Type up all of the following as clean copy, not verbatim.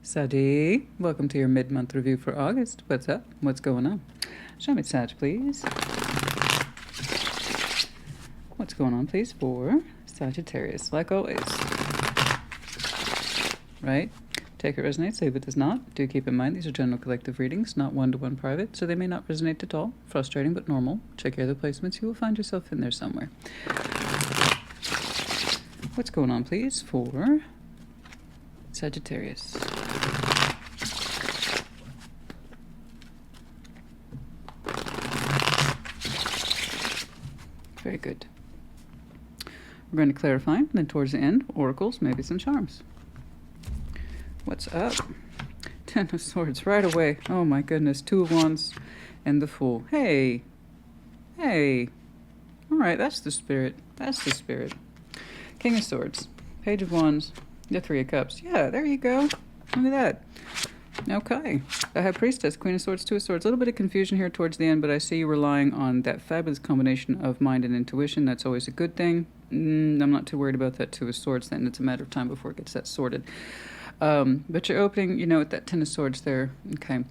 Sadie, welcome to your mid-month review for August. What's up? What's going on? Show me Sag, please. What's going on, please, for Sagittarius, like always. Right? Take it resonates, leave it does not. Do keep in mind these are general collective readings, not one-to-one private, so they may not resonate at all. Frustrating but normal. Check your other placements. You will find yourself in there somewhere. What's going on, please, for Sagittarius? Very good. We're going to clarify, and then towards the end, oracles, maybe some charms. What's up? Ten of Swords right away. Oh my goodness. Two of Wands and the Fool. Hey. Hey. All right, that's the spirit. That's the spirit. King of Swords. Page of Wands. The Three of Cups. Yeah, there you go. Look at that. Okay. The High Priestess, Queen of Swords, Two of Swords. A little bit of confusion here towards the end, but I see you relying on that fabulous combination of mind and intuition. That's always a good thing. I'm not too worried about that Two of Swords then. It's a matter of time before it gets that sorted. But you're opening, with that Ten of Swords there. Okay.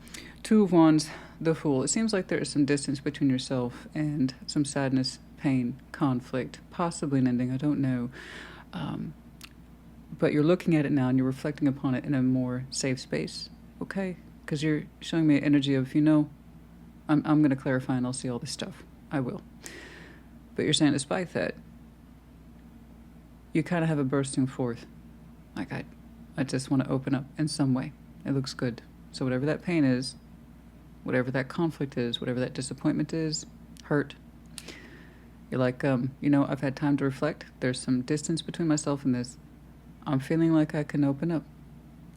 Two of Wands, the Fool. It seems like there is some distance between yourself and some sadness, pain, conflict, possibly an ending. I don't know. But you're looking at it now and you're reflecting upon it in a more safe space. Okay? Because you're showing me an energy of, I'm going to clarify and I'll see all this stuff. I will. But you're saying despite that, you kind of have a bursting forth. Like, I just want to open up in some way. It looks good. So whatever that pain is, whatever that conflict is, whatever that disappointment is, hurt, you're like, I've had time to reflect. There's some distance between myself and this. I'm feeling like I can open up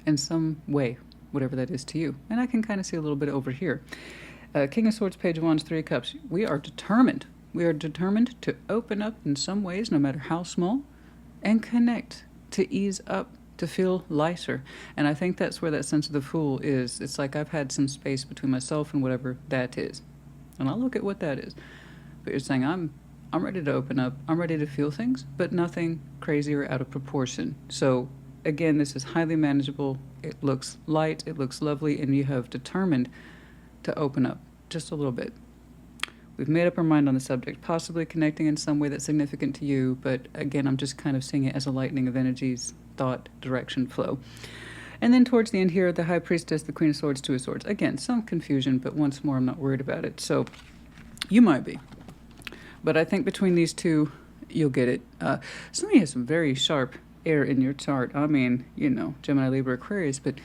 in some way, whatever that is to you. And I can kind of see a little bit over here. King of Swords, Page of Wands, Three of Cups. We are determined. We are determined to open up in some ways, no matter how small, and connect, to ease up, to feel lighter. And I think that's where that sense of the Fool is. It's like I've had some space between myself and whatever that is. And I'll look at what that is. But you're saying, I'm ready to open up. I'm ready to feel things, but nothing crazy or out of proportion. So again, this is highly manageable. It looks light. It looks lovely. And you have determined to open up just a little bit. We've made up our mind on the subject, possibly connecting in some way that's significant to you. But again, I'm just kind of seeing it as a lightning of energies, thought, direction, flow. And then towards the end here, the High Priestess, the Queen of Swords, Two of Swords. Again, some confusion, but once more, I'm not worried about it. So you might be. But I think between these two, you'll get it. Somebody has some very sharp air in your chart. I mean, Gemini, Libra, Aquarius, but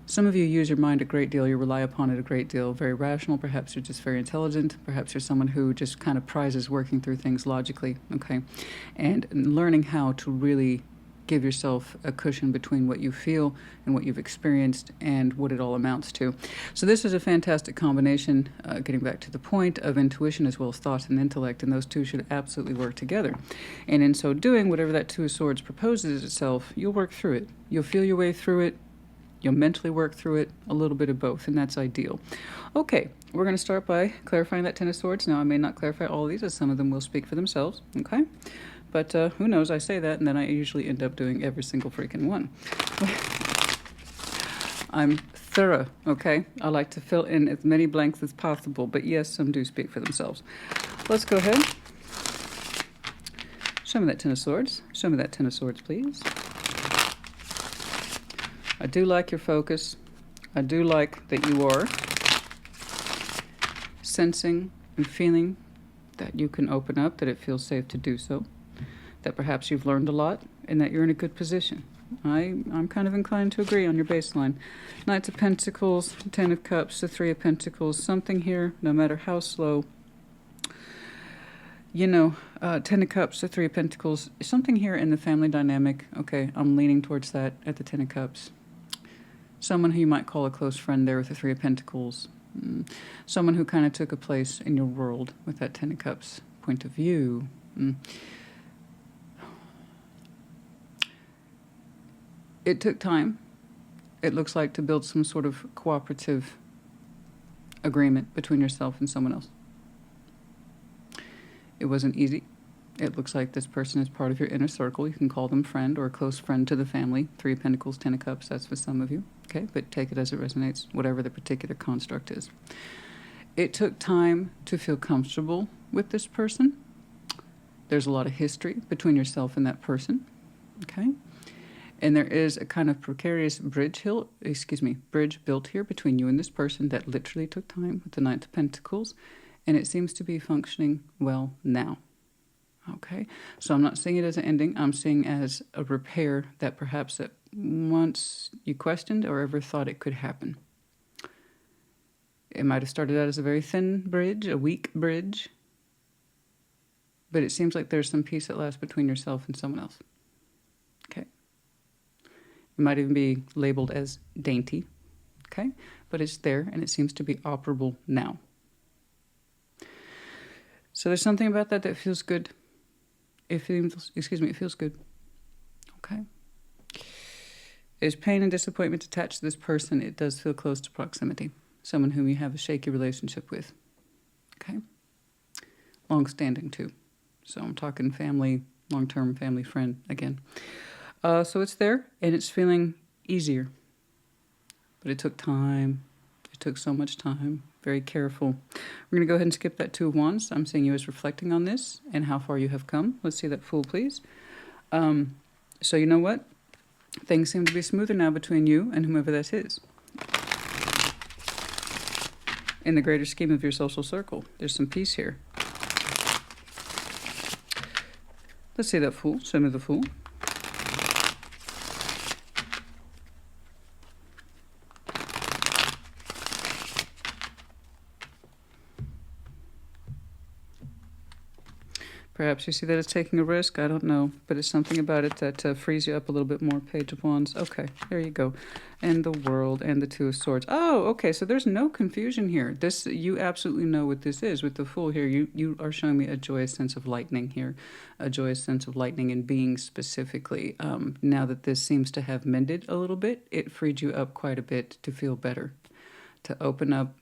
some of you use your mind a great deal. You rely upon it a great deal. Very rational. Perhaps you're just very intelligent. Perhaps you're someone who just kind of prizes working through things logically, okay? And learning how to really give yourself a cushion between what you feel and what you've experienced and what it all amounts to. So this is a fantastic combination, getting back to the point, of intuition as well as thought and intellect, and those two should absolutely work together. And in so doing, whatever that Two of Swords proposes itself, you'll work through it. You'll feel your way through it. You'll mentally work through it, a little bit of both, and that's ideal. Okay, we're going to start by clarifying that Ten of Swords. Now, I may not clarify all of these, as some of them will speak for themselves, okay? But who knows, I say that, and then I usually end up doing every single freaking one. I'm thorough, okay? I like to fill in as many blanks as possible, but yes, some do speak for themselves. Let's go ahead. Show me that Ten of Swords. Show me that Ten of Swords, please. I do like your focus. I do like that you are sensing and feeling that you can open up, that it feels safe to do so. That perhaps you've learned a lot and that you're in a good position. I'm kind of inclined to agree on your baseline. Knights of Pentacles, Ten of Cups, the Three of Pentacles, something here, no matter how slow. Ten of Cups, the Three of Pentacles, something here in the family dynamic. Okay, I'm leaning towards that at the Ten of Cups. Someone who you might call a close friend there with the Three of Pentacles. Someone who kind of took a place in your world with that Ten of Cups point of view. It took time, it looks like, to build some sort of cooperative agreement between yourself and someone else. It wasn't easy. It looks like this person is part of your inner circle. You can call them friend or a close friend to the family. 3 of Pentacles, 10 of Cups, that's for some of you. Okay, but take it as it resonates, whatever the particular construct is. It took time to feel comfortable with this person. There's a lot of history between yourself and that person. Okay, and there is a kind of precarious bridge built here between you and this person that literally took time with the 9 of Pentacles, and it seems to be functioning well now. Okay, so I'm not seeing it as an ending. I'm seeing as a repair that perhaps at once you questioned or ever thought it could happen. It might have started out as a very thin bridge, a weak bridge, but it seems like there's some peace at last between yourself and someone else. Okay, it might even be labeled as dainty. Okay, but it's there and it seems to be operable now. So there's something about that feels good. It feels good. Okay. There's pain and disappointment attached to this person. It does feel close to proximity. Someone whom you have a shaky relationship with. Okay. Long-standing too. So I'm talking family, long-term family friend again. So it's there and it's feeling easier. But it took time. It took so much time. Very careful. We're going to go ahead and skip that 2 of Wands. I'm seeing you as reflecting on this and how far you have come. Let's see that Fool, please. So you know what? Things seem to be smoother now between you and whomever that is. In the greater scheme of your social circle, there's some peace here. Let's see that Fool. Show me the Fool. Perhaps you see that it's taking a risk. I don't know. But it's something about it that frees you up a little bit more. Page of Wands. Okay, there you go. And the World and the 2 of Swords. Oh, okay. So there's no confusion here. This, you absolutely know what this is. With the Fool here, you are showing me a joyous sense of lightning here. A joyous sense of lightning in being specifically. Now that this seems to have mended a little bit, it freed you up quite a bit to feel better. To open up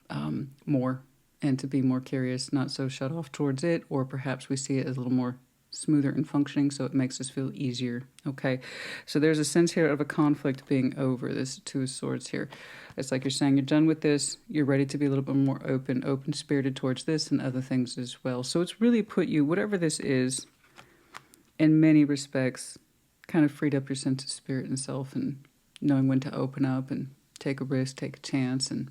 more. And to be more curious, not so shut off towards it, or perhaps we see it as a little more smoother and functioning, so it makes us feel easier. Okay, so there's a sense here of a conflict being over. This 2 of Swords here. It's like you're saying you're done with this. You're ready to be a little bit more open-spirited towards this and other things as well. So it's really put you, whatever this is, in many respects, kind of freed up your sense of spirit and self and knowing when to open up and take a risk, take a chance, and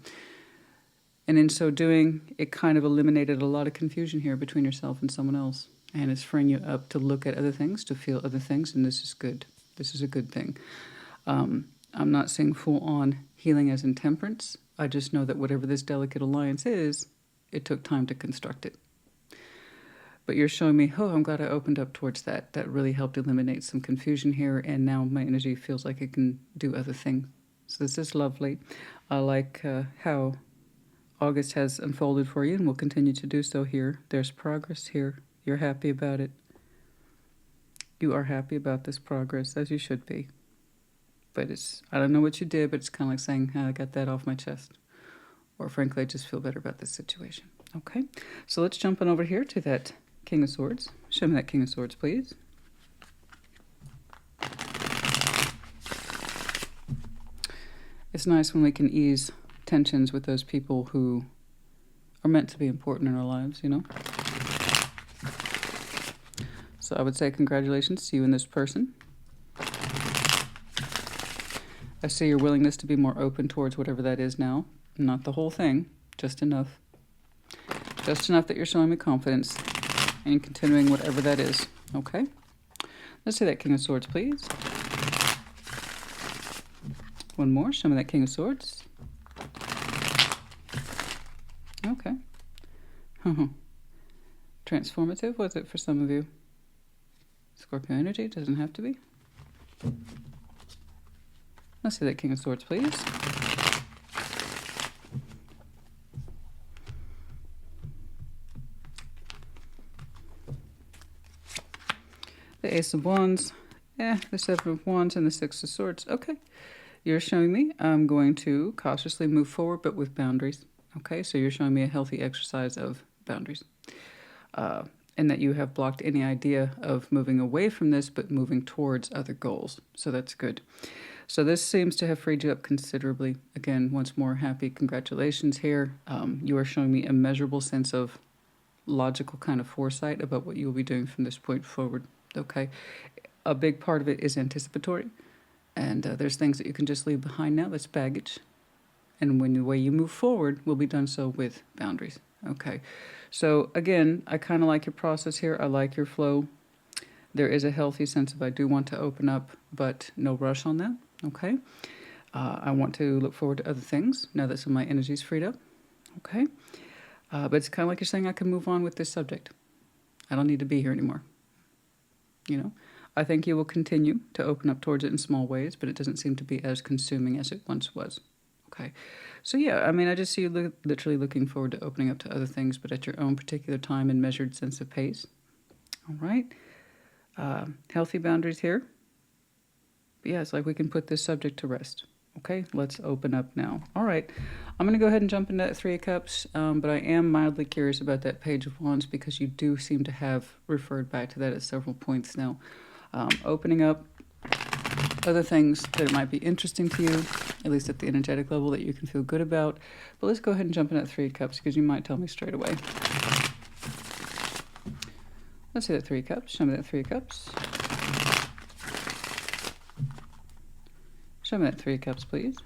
in so doing, it kind of eliminated a lot of confusion here between yourself and someone else. And it's freeing you up to look at other things, to feel other things, and this is good. This is a good thing. I'm not saying full-on healing as in temperance. I just know that whatever this delicate alliance is, it took time to construct it. But you're showing me, oh, I'm glad I opened up towards that. That really helped eliminate some confusion here, and now my energy feels like it can do other things. So this is lovely. I like how August has unfolded for you and will continue to do so here. There's progress here. You're happy about it. You are happy about this progress, as you should be. But it's, I don't know what you did, but it's kind of like saying, I got that off my chest. Or frankly, I just feel better about this situation. Okay, so let's jump on over here to that King of Swords. Show me that King of Swords, please. It's nice when we can ease tensions with those people who are meant to be important in our lives, you know? So I would say congratulations to you and this person. I see your willingness to be more open towards whatever that is now. Not the whole thing, just enough. Just enough that you're showing me confidence and continuing whatever that is, okay? Let's see that King of Swords, please. One more, show me that King of Swords. Okay. Transformative, was it for some of you? Scorpio energy, doesn't have to be. Let's see that King of Swords, please. The Ace of Wands, the Seven of Wands, and the Six of Swords. Okay, you're showing me I'm going to cautiously move forward, but with boundaries. Okay, so you're showing me a healthy exercise of boundaries. and that you have blocked any idea of moving away from this, but moving towards other goals. So that's good. So this seems to have freed you up considerably. Again, once more, happy congratulations here. You are showing me a measurable sense of logical kind of foresight about what you will be doing from this point forward. Okay. A big part of it is anticipatory. And there's things that you can just leave behind now. That's baggage. And when the way you move forward will be done so with boundaries. Okay. So again, I kind of like your process here. I like your flow. There is a healthy sense of I do want to open up, but no rush on that. Okay. I want to look forward to other things now that some of my energy is freed up. Okay. But it's kind of like you're saying I can move on with this subject. I don't need to be here anymore. You know, I think you will continue to open up towards it in small ways, but it doesn't seem to be as consuming as it once was. Okay. So yeah, I mean, I just see you literally looking forward to opening up to other things, but at your own particular time and measured sense of pace. All right. Healthy boundaries here. But yeah, it's like we can put this subject to rest. Okay, let's open up now. All right, I'm going to go ahead and jump into that Three of Cups, but I am mildly curious about that Page of Wands because you do seem to have referred back to that at several points now. Opening up other things that might be interesting to you, at least at the energetic level that you can feel good about. But let's go ahead and jump into that Three of Cups because you might tell me straight away. Let's see that Three of Cups. Show me that Three of Cups. Show me that Three of Cups, please.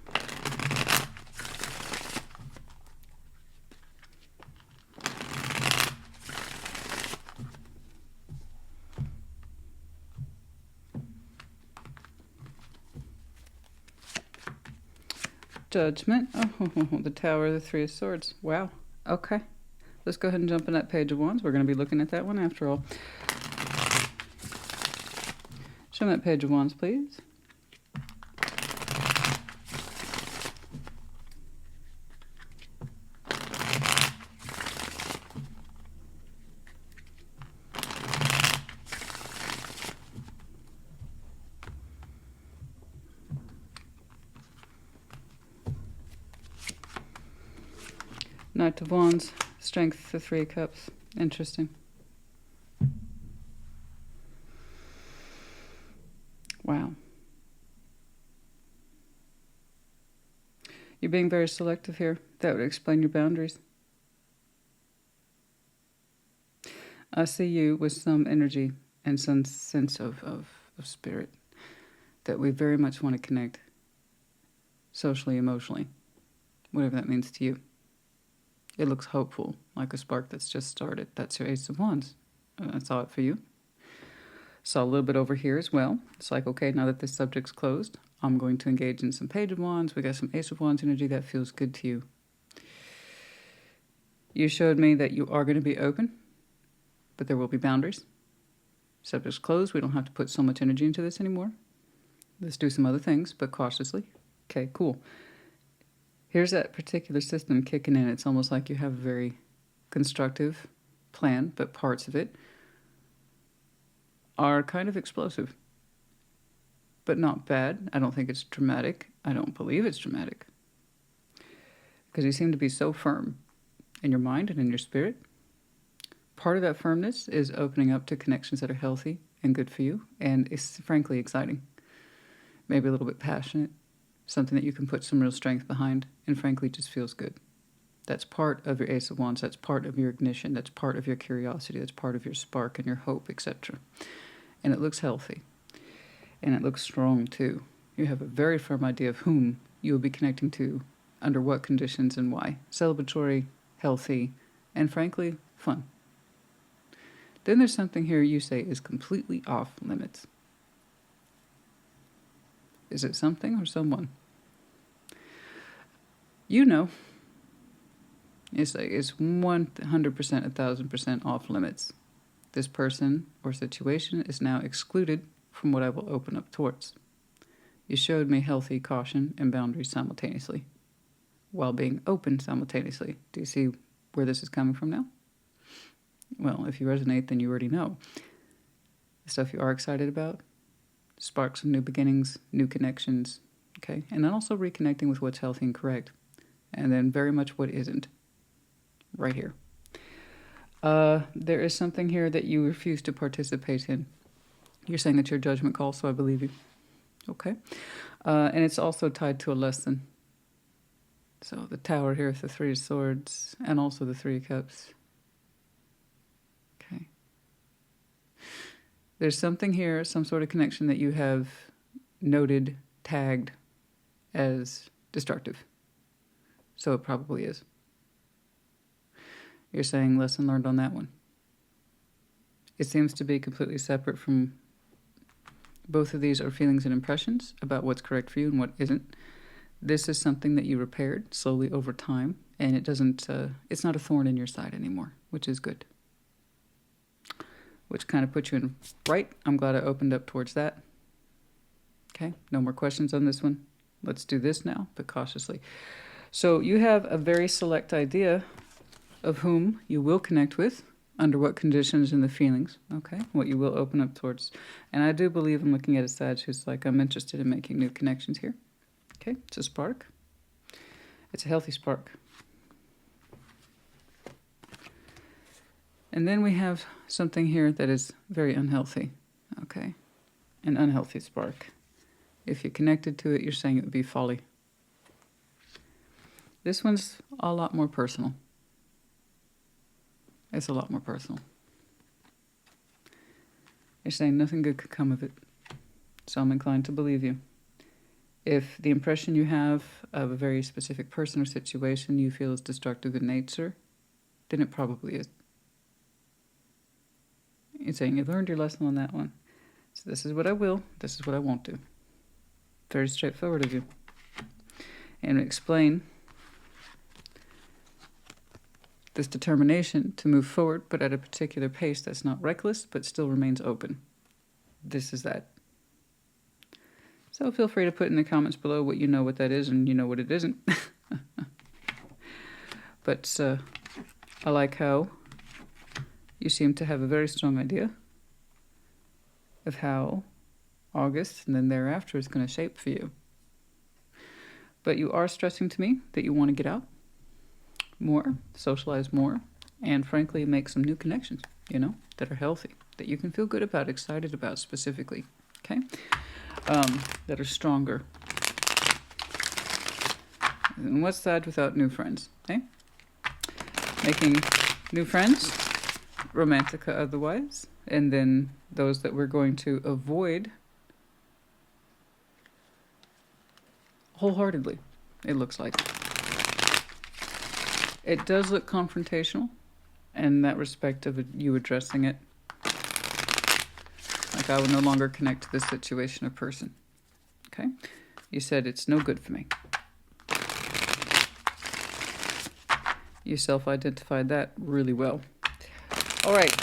Judgment. Oh, the Tower, the Three of Swords. Wow. Okay. Let's go ahead and jump in that Page of Wands. We're going to be looking at that one after all. Show me that Page of Wands, please. Knight of Wands, Strength, the Three of Cups. Interesting. Wow. You're being very selective here. That would explain your boundaries. I see you with some energy and some sense of spirit that we very much want to connect socially, emotionally, whatever that means to you. It looks hopeful, like a spark that's just started. That's your Ace of Wands. I saw it for you. Saw a little bit over here as well. It's like, okay, now that this subject's closed, I'm going to engage in some Page of Wands. We got some Ace of Wands energy that feels good to you. You showed me that you are going to be open, but there will be boundaries. Subject's closed. We don't have to put so much energy into this anymore. Let's do some other things, but cautiously. Okay, cool. Here's that particular system kicking in. It's almost like you have a very constructive plan, but parts of it are kind of explosive, but not bad. I don't think it's dramatic. I don't believe it's dramatic because you seem to be so firm in your mind and in your spirit. Part of that firmness is opening up to connections that are healthy and good for you, and it's frankly exciting, maybe a little bit passionate. Something that you can put some real strength behind and frankly just feels good. That's part of your Ace of Wands. That's part of your ignition. That's part of your curiosity. That's part of your spark and your hope, etc. And it looks healthy. And it looks strong too. You have a very firm idea of whom you will be connecting to, under what conditions and why. Celebratory, healthy, and frankly, fun. Then there's something here you say is completely off limits. Is it something or someone? You know, it's 100%, 1,000% off limits. This person or situation is now excluded from what I will open up towards. You showed me healthy caution and boundaries simultaneously, while being open simultaneously. Do you see where this is coming from now? Well, if you resonate, then you already know. The stuff you are excited about, sparks of new beginnings, new connections, okay? And then also reconnecting with what's healthy and correct. And then very much what isn't, right here. There is something here that you refuse to participate in. You're saying it's your judgment call, so I believe you. Okay. And it's also tied to a lesson. So the Tower here with the Three of Swords and also the Three of Cups. Okay. There's something here, some sort of connection that you have noted, tagged as destructive. So it probably is. You're saying lesson learned on that one. It seems to be completely separate from both of these are feelings and impressions about what's correct for you and what isn't. This is something that you repaired slowly over time, and it doesn't, it's not a thorn in your side anymore, which is good. Which kind of puts you in right. I'm glad I opened up towards that. Okay, no more questions on this one. Let's do this now, but cautiously. So you have a very select idea of whom you will connect with, under what conditions and the feelings, okay, what you will open up towards. And I do believe I'm looking at a Sag who's like, I'm interested in making new connections here. Okay, it's a spark. It's a healthy spark. And then we have something here that is very unhealthy, okay, an unhealthy spark. If you're connected to it, you're saying it would be folly. This one's a lot more personal. It's a lot more personal. You're saying nothing good could come of it. So I'm inclined to believe you. If the impression you have of a very specific person or situation you feel is destructive in nature, then it probably is. You're saying you learned your lesson on that one. So this is what I will, this is what I won't do. Very straightforward of you. And explain this determination to move forward, but at a particular pace that's not reckless, but still remains open. This is that. So feel free to put in the comments below what you know what that is and you know what it isn't. But I like how you seem to have a very strong idea of how August and then thereafter is going to shape for you. But you are stressing to me that you want to get out more, socialize more, and frankly make some new connections, you know, that are healthy, that you can feel good about, excited about specifically, okay? That are stronger. And what's that without new friends, okay? Making new friends, romantica otherwise, and then those that we're going to avoid wholeheartedly, it looks like. It does look confrontational in that respect of you addressing it. Like I would no longer connect to this situation or person. Okay? You said it's no good for me. You self-identified that really well. All right.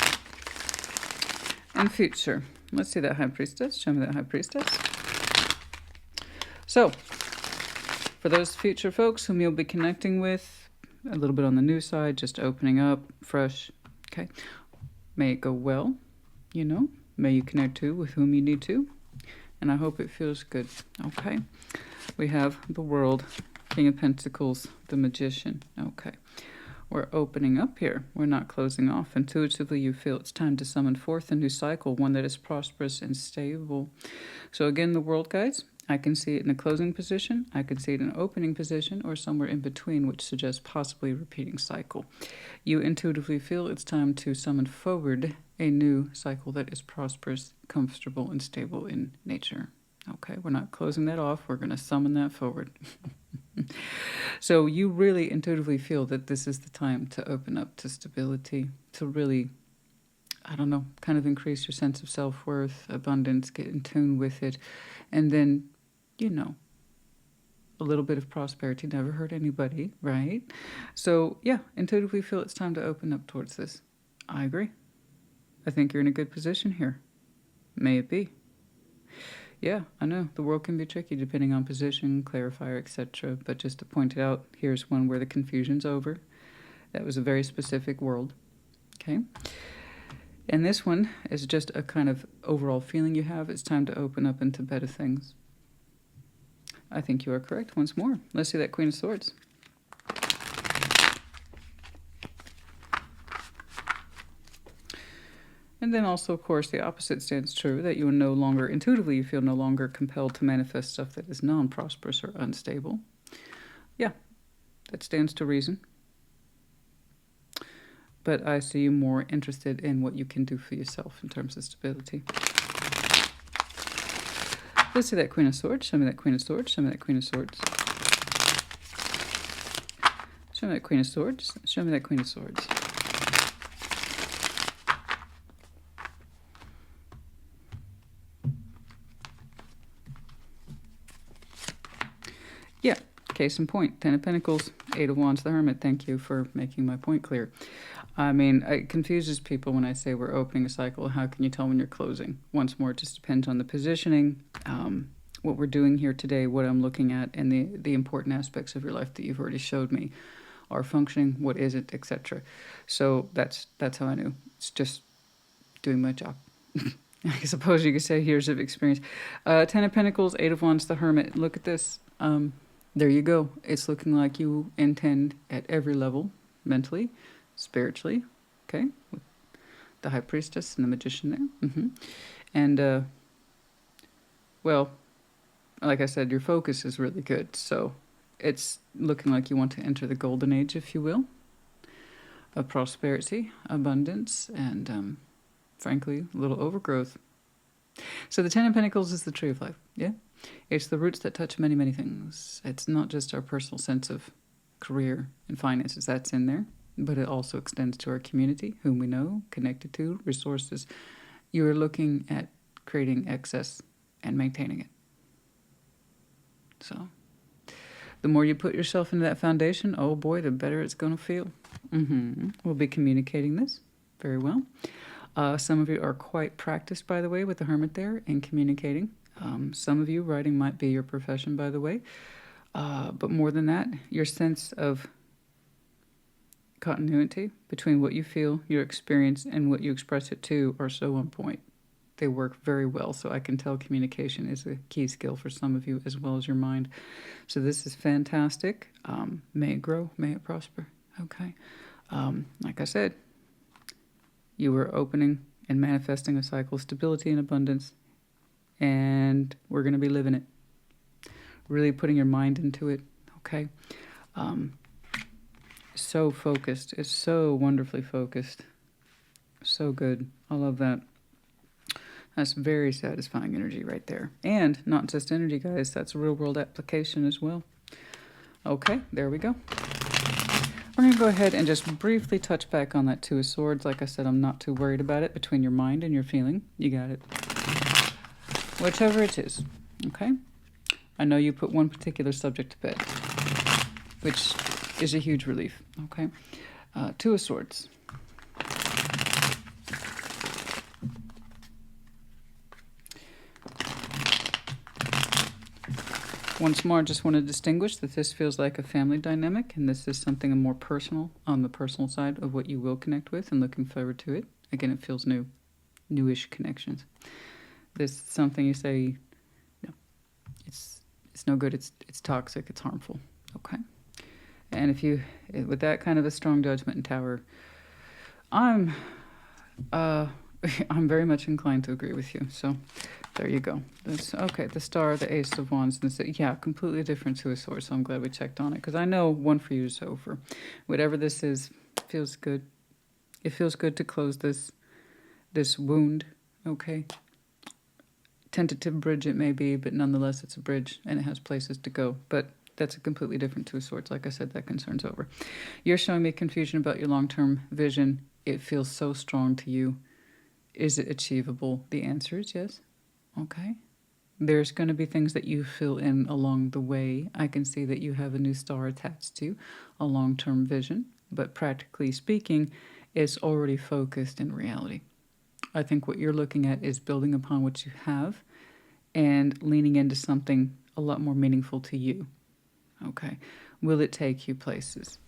In future, let's see that High Priestess. Show me that High Priestess. So, for those future folks whom you'll be connecting with, a little bit on the new side, just opening up, fresh, okay? May it go well, you know? May you connect to with whom you need to, and I hope it feels good, okay? We have the World, King of Pentacles, the Magician, okay? We're opening up here. We're not closing off. Intuitively, you feel it's time to summon forth a new cycle, one that is prosperous and stable. So again, the World, guys, I can see it in a closing position, I can see it in an opening position, or somewhere in between, which suggests possibly a repeating cycle. You intuitively feel it's time to summon forward a new cycle that is prosperous, comfortable, and stable in nature. Okay, we're not closing that off, we're going to summon that forward. So you really intuitively feel that this is the time to open up to stability, to really, I don't know, kind of increase your sense of self-worth, abundance, get in tune with it, and then, you know, a little bit of prosperity never hurt anybody, right? So, yeah, intuitively feel it's time to open up towards this. I agree. I think you're in a good position here. May it be. Yeah, I know. The world can be tricky depending on position, clarifier, etc. But just to point it out, here's one where the confusion's over. That was a very specific world. Okay? And this one is just a kind of overall feeling you have. It's time to open up into better things. I think you are correct once more. Let's see that Queen of Swords. And then also, of course, the opposite stands true, that you are no longer, intuitively, you feel no longer compelled to manifest stuff that is non-prosperous or unstable. Yeah, that stands to reason. But I see you more interested in what you can do for yourself in terms of stability. Let's see that Queen of Swords. Show me that Queen of Swords. Show me that Queen of Swords. Show me that Queen of Swords. Show me that Queen of Swords. Yeah, case in point. 10 of Pentacles, 8 of Wands, the Hermit. Thank you for making my point clear. I mean, it confuses people when I say we're opening a cycle. How can you tell when you're closing? Once more, it just depends on the positioning, what we're doing here today, what I'm looking at, and the important aspects of your life that you've already showed me are functioning, what isn't, etc. So that's how I knew. It's just doing my job. I suppose you could say years of experience. 10 of Pentacles, 8 of Wands, the Hermit. Look at this. There you go. It's looking like you intend at every level, mentally, spiritually, okay, with the High Priestess and the Magician there. And, well, like I said, your focus is really good. So it's looking like you want to enter the golden age, if you will, of prosperity, abundance, and, frankly, a little overgrowth. So the 10 of Pentacles is the tree of life, yeah? It's the roots that touch many, many things. It's not just our personal sense of career and finances, that's in there, but it also extends to our community, whom we know, connected to, resources. You are looking at creating excess and maintaining it. So the more you put yourself into that foundation, oh boy, the better it's going to feel. We'll be communicating this very well. Some of you are quite practiced, by the way, with the Hermit there in communicating. Some of you, writing might be your profession, by the way. But more than that, your sense of continuity between what you feel, your experience, and what you express it to are so on point. They work very well, so I can tell communication is a key skill for some of you as well as your mind. So this is fantastic. May it grow, may it prosper. Okay. Like I said, you were opening and manifesting a cycle of stability and abundance, and we're going to be living it. Really putting your mind into it, okay? So focused. It's so wonderfully focused. So good. I love that. That's very satisfying energy right there. And not just energy, guys. That's a real-world application as well. Okay, there we go. We're going to go ahead and just briefly touch back on that Two of Swords. Like I said, I'm not too worried about it. Between your mind and your feeling, you got it. Whichever it is, okay? I know you put one particular subject to bed, which is a huge relief, okay? Two of Swords. Once more, I just want to distinguish that this feels like a family dynamic, and this is something more personal, on the personal side of what you will connect with, and looking forward to it. Again, it feels new, newish connections. This is something you say, no, it's no good, it's toxic, it's harmful, okay? And if you, with that kind of a strong judgment and tower, I'm very much inclined to agree with you, so there you go. That's okay. The Star, the Ace of Wands, and yeah, completely different to a Sword. So I'm glad we checked on it, because I know one for you is over. Whatever this is, feels good. It feels good to close this wound. Okay. Tentative bridge it may be, but nonetheless it's a bridge and it has places to go. But that's a completely different Two of Swords. Like I said, that concern's over. You're showing me confusion about your long-term vision. It feels so strong to you. Is it achievable? The answer is yes. Okay. There's going to be things that you fill in along the way. I can see that you have a new star attached to a long-term vision, but practically speaking, it's already focused in reality. I think what you're looking at is building upon what you have and leaning into something a lot more meaningful to you. Okay. Will it take you places?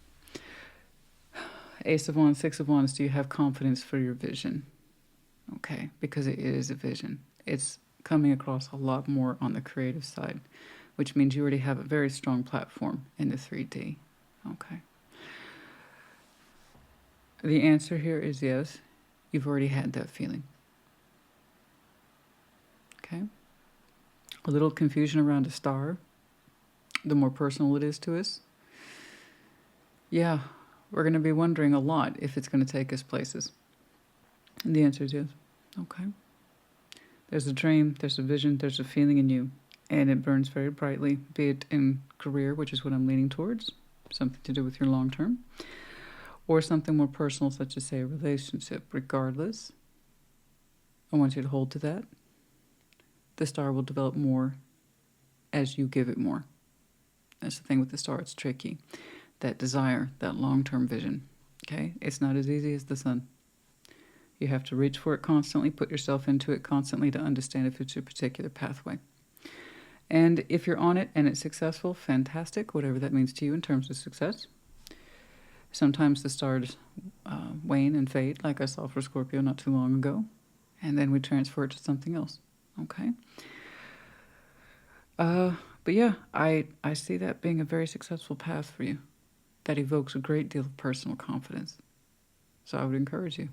Ace of Wands, Six of Wands, do you have confidence for your vision? Okay, because it is a vision. It's coming across a lot more on the creative side, which means you already have a very strong platform in the 3D. Okay. The answer here is yes. You've already had that feeling. Okay? A little confusion around a star, the more personal it is to us. Yeah, we're going to be wondering a lot if it's going to take us places. And the answer is yes. Okay. There's a dream, there's a vision, there's a feeling in you, and it burns very brightly, be it in career, which is what I'm leaning towards, something to do with your long term, or something more personal, such as, say, a relationship. Regardless, I want you to hold to that. The star will develop more as you give it more. That's the thing with the star, it's tricky. That desire, that long-term vision, okay? It's not as easy as the sun. You have to reach for it constantly, put yourself into it constantly to understand if it's your particular pathway. And if you're on it and it's successful, fantastic, whatever that means to you in terms of success. Sometimes the stars wane and fade, like I saw for Scorpio not too long ago, and then we transfer it to something else, okay? But yeah, I see that being a very successful path for you. That evokes a great deal of personal confidence. So I would encourage you.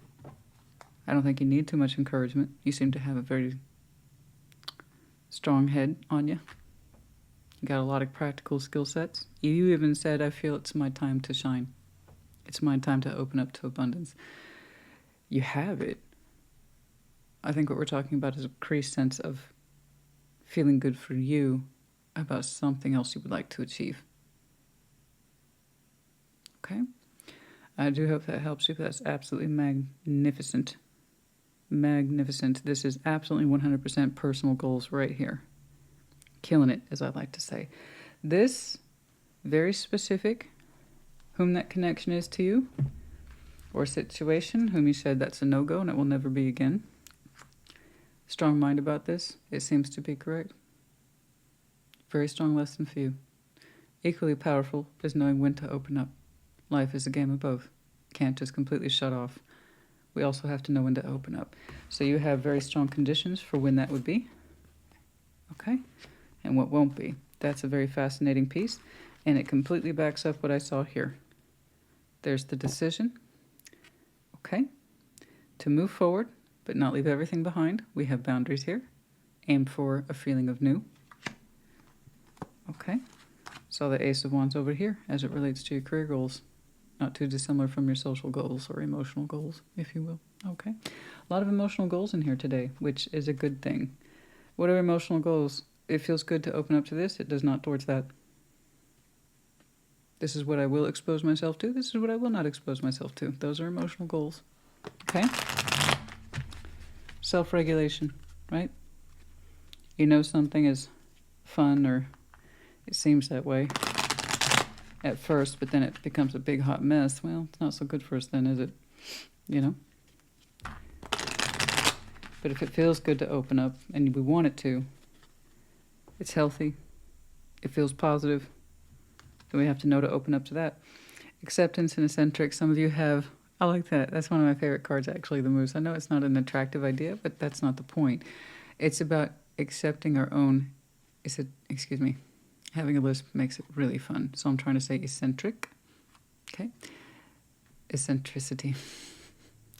I don't think you need too much encouragement. You seem to have a very strong head on you. You got a lot of practical skill sets. You even said, I feel it's my time to shine. It's my time to open up to abundance. You have it. I think what we're talking about is a increased sense of feeling good for you about something else you would like to achieve. Okay? I do hope that helps you. That's absolutely magnificent. Magnificent. This is absolutely 100% personal goals right here. Killing it, as I like to say. This, very specific, whom that connection is to you, or situation, whom you said that's a no-go and it will never be again. Strong mind about this. It seems to be correct. Very strong lesson for you. Equally powerful is knowing when to open up. Life is a game of both. Can't just completely shut off. We also have to know when to open up. So you have very strong conditions for when that would be. Okay? And what won't be. That's a very fascinating piece. And it completely backs up what I saw here. There's the decision. Okay? To move forward, but not leave everything behind. We have boundaries here. Aim for a feeling of new. Okay? So the Ace of Wands over here as it relates to your career goals. Not too dissimilar from your social goals or emotional goals, if you will. Okay? A lot of emotional goals in here today, which is a good thing. What are emotional goals? It feels good to open up to this. It does not towards that. This is what I will expose myself to. This is what I will not expose myself to. Those are emotional goals. Okay? Self-regulation, right? You know something is fun, or it seems that way at first, but then it becomes a big hot mess. Well, it's not so good for us then, is it? You know? But if it feels good to open up, and we want it to, it's healthy, it feels positive, then we have to know to open up to that. Acceptance and eccentric. Some of you have, I like that. That's one of my favorite cards, actually, the Moose. I know it's not an attractive idea, but that's not the point. It's about accepting our own, having a lisp makes it really fun. So I'm trying to say eccentric. Okay? Eccentricity.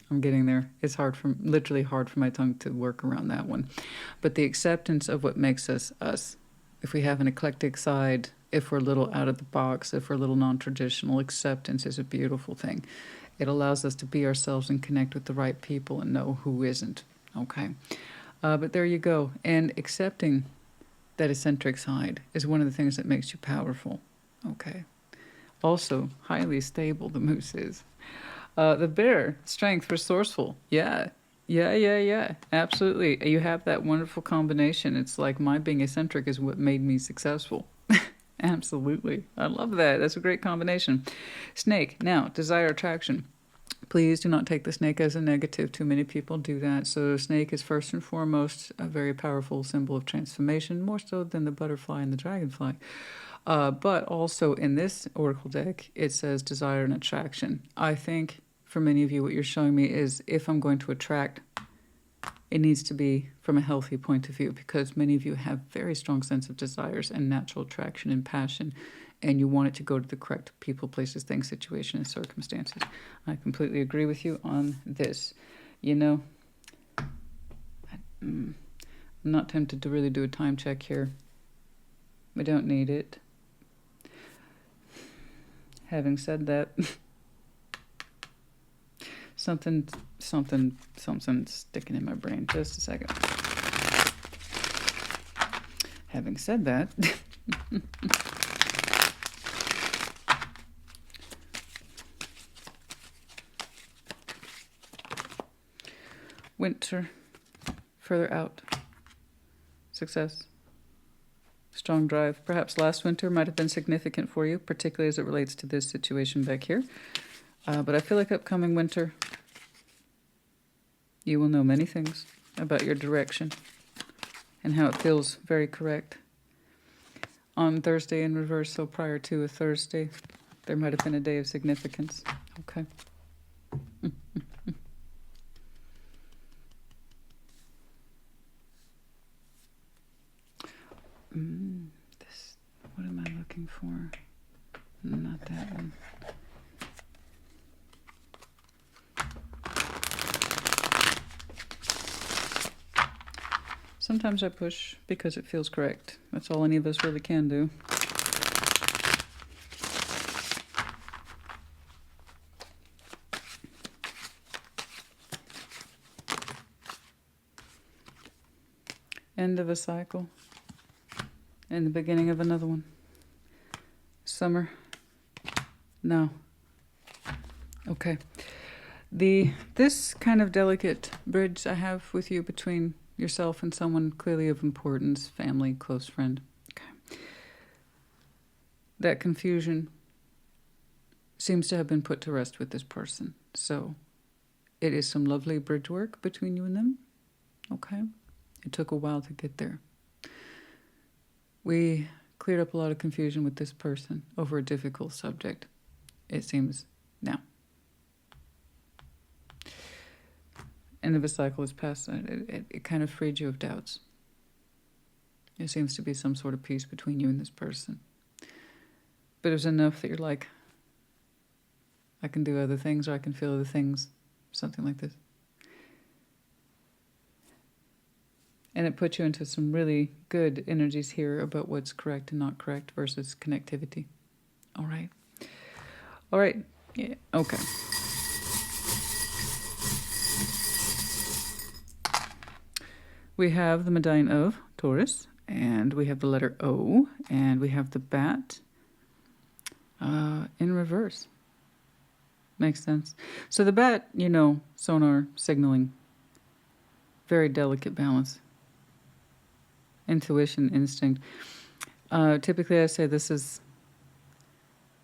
I'm getting there. It's literally hard for my tongue to work around that one. But the acceptance of what makes us us. If we have an eclectic side, if we're a little out of the box, if we're a little non-traditional, acceptance is a beautiful thing. It allows us to be ourselves and connect with the right people and know who isn't. Okay? But there you go. And accepting that eccentric side is one of the things that makes you powerful. Okay? Also, highly stable, the Moose is. The Bear, strength, resourceful. Yeah. Absolutely. You have that wonderful combination. It's like my being eccentric is what made me successful. Absolutely. I love that. That's a great combination. Snake. Now, desire, attraction. Please do not take the snake as a negative. Too many people do that. So snake is first and foremost a very powerful symbol of transformation, more so than the butterfly and the dragonfly. But also in this oracle deck, it says desire and attraction. I think for many of you, what you're showing me is if I'm going to attract, it needs to be from a healthy point of view, because many of you have very strong sense of desires and natural attraction and passion, and you want it to go to the correct people, places, things, situation, and circumstances. I completely agree with you on this. You know, I'm not tempted to really do a time check here. We don't need it. Having said that, something's sticking in my brain. Just a second. Having said that, winter, further out, success, strong drive. Perhaps last winter might have been significant for you, particularly as it relates to this situation back here. But I feel like upcoming winter, you will know many things about your direction and how it feels very correct. On Thursday in reverse, so prior to a Thursday, there might have been a day of significance. Okay. What am I looking for? Not that one. Sometimes I push because it feels correct. That's all any of us really can do. End of a cycle. And the beginning of another one. Summer. No. Okay. This kind of delicate bridge I have with you between yourself and someone clearly of importance, family, close friend. Okay. That confusion seems to have been put to rest with this person. So it is some lovely bridge work between you and them. Okay. It took a while to get there. We cleared up a lot of confusion with this person over a difficult subject, it seems now. End of a cycle is past. It kind of freed you of doubts. There seems to be some sort of peace between you and this person. But it was enough that you're like, I can do other things or I can feel other things. Something like this. And it put you into some really good energies here about what's correct and not correct versus connectivity. All right. All right. Yeah. Okay. We have the medallion of Taurus, and we have the letter O, and we have the bat in reverse. Makes sense. So the bat, you know, sonar signaling, very delicate balance. Intuition, instinct. Typically I say this is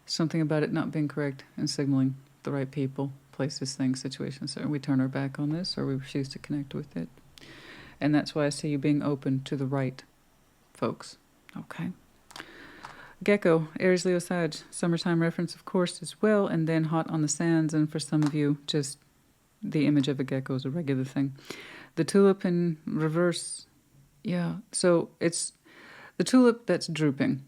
something about it not being correct and signaling the right people, places, things, situations. So we turn our back on this or we refuse to connect with it. And that's why I see you being open to the right folks. Okay. Gecko, Aries, Leo, Sag, summertime reference, of course, as well. And then hot on the sands. And for some of you, just the image of a gecko is a regular thing. The tulip in reverse. Yeah, so it's the tulip that's drooping.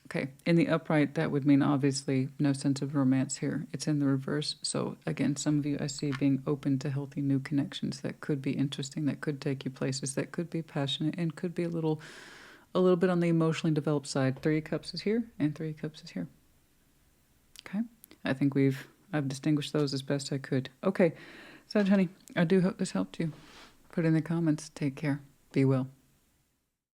Okay, in the upright, that would mean obviously no sense of romance here. It's in the reverse. So again, some of you I see being open to healthy new connections that could be interesting, that could take you places, that could be passionate, and could be a little bit on the emotionally developed side. 3 of Cups is here, and 3 of Cups is here. Okay, I think I've distinguished those as best I could. Okay, Sag, honey, I do hope this helped you. Put in the comments. Take care. Be well.